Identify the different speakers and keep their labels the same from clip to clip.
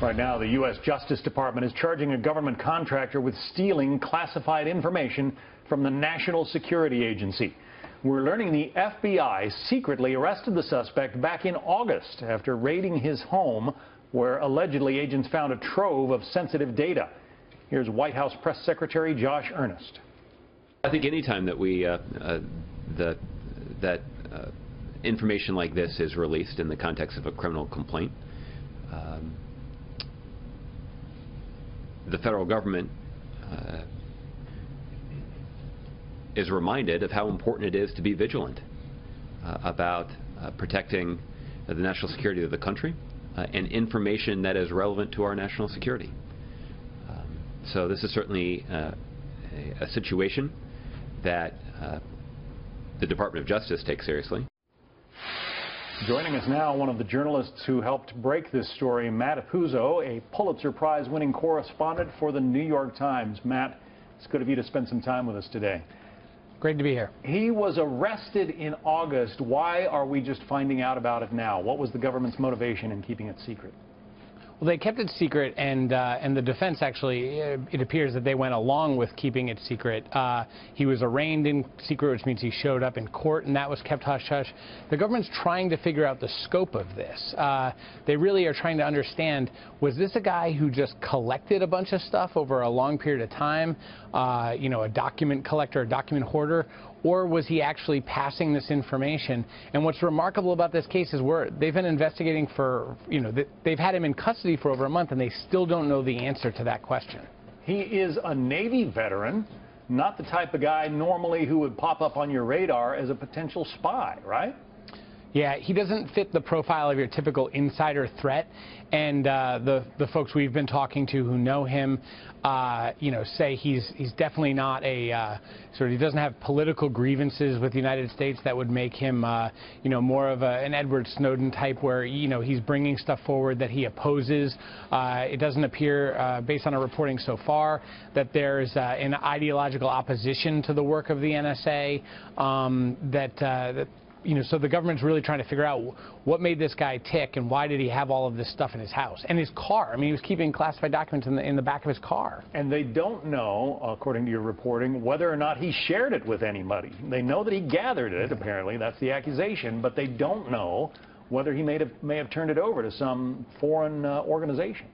Speaker 1: Right now, the U.S. Justice Department is charging a government contractor with stealing classified information from the National Security Agency. We're learning the FBI secretly arrested the suspect back in August after raiding his home, where allegedly agents found a trove of sensitive data. Here's White House Press Secretary Josh Earnest.
Speaker 2: I think any time that information like this is released in the context of a criminal complaint, the federal government is reminded of how important it is to be vigilant about protecting the national security of the country and information that is relevant to our national security. So this is certainly a situation that the Department of Justice takes seriously.
Speaker 1: Joining us now, one of the journalists who helped break this story, Matt Apuzzo, a Pulitzer Prize-winning correspondent for the New York Times. Matt, it's good of you to spend some time with us today.
Speaker 3: Great to be here. He
Speaker 1: was arrested in August. Why are we just finding out about it now? What was the government's motivation in keeping it secret?
Speaker 3: Well, they kept it secret, and the defense actually, it appears that they went along with keeping it secret. He was arraigned in secret, which means he showed up in court, and that was kept hush-hush. The government's trying to figure out the scope of this. They really are trying to understand, was this a guy who just collected a bunch of stuff over a long period of time, you know, a document collector, a document hoarder, or was he actually passing this information? And what's remarkable about this case is they've been investigating for, you know, they've had him in custody for over a month, and they still don't know the answer to that question.
Speaker 1: He is a Navy veteran, not the type of guy normally who would pop up on your radar as a potential spy, right?
Speaker 3: Yeah, he doesn't fit the profile of your typical insider threat, and the folks we've been talking to who know him, you know, say he's definitely not a he doesn't have political grievances with the United States that would make him, you know, more of an Edward Snowden type, where, you know, he's bringing stuff forward that he opposes. It doesn't appear, based on our reporting so far, that there's an ideological opposition to the work of the NSA. You know, so the government's really trying to figure out what made this guy tick and why did he have all of this stuff in his house and his car. I mean, he was keeping classified documents in the back of his car.
Speaker 1: And they don't know, according to your reporting, whether or not he shared it with anybody. They know that he gathered it, apparently. That's the accusation. But they don't know whether he may have turned it over to some foreign organization.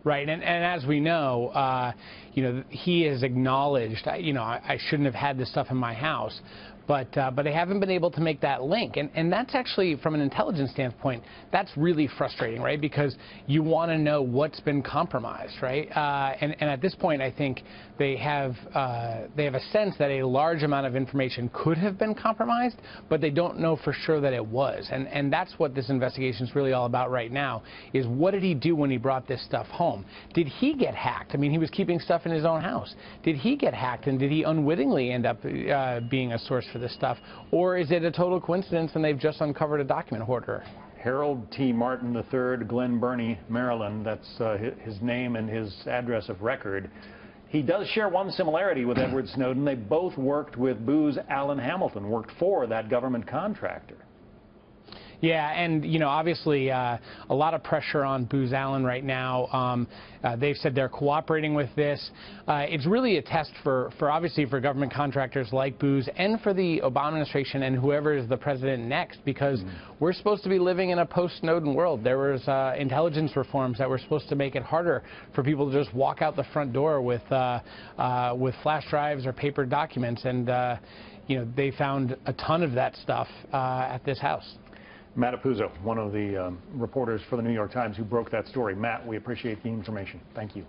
Speaker 3: Right, and as we know, you know, he has acknowledged, you know, I shouldn't have had this stuff in my house, but they haven't been able to make that link, and that's actually, from an intelligence standpoint, that's really frustrating, right? Because you want to know what's been compromised, right? And at this point, I think they have a sense that a large amount of information could have been compromised, but they don't know for sure that it was, and that's what this investigation is really all about right now, is what did he do when he brought this stuff home? Did he get hacked? I mean, he was keeping stuff in his own house. Did he get hacked, and did he unwittingly end up being a source for this stuff? Or is it a total coincidence and they've just uncovered a document hoarder?
Speaker 1: Harold T. Martin III, Glen Burnie, Maryland. That's his name and his address of record. He does share one similarity with Edward Snowden. They both worked with Booz Allen Hamilton, worked for that government contractor.
Speaker 3: Yeah, and, you know, obviously a lot of pressure on Booz Allen right now. They've said they're cooperating with this. It's really a test obviously for government contractors like Booz and for the Obama administration and whoever is the president next, because we're supposed to be living in a post-Snowden world. There was intelligence reforms that were supposed to make it harder for people to just walk out the front door with flash drives or paper documents, and you know, they found a ton of that stuff at this house.
Speaker 1: Matt Apuzzo, one of the reporters for the New York Times who broke that story. Matt, we appreciate the information. Thank you.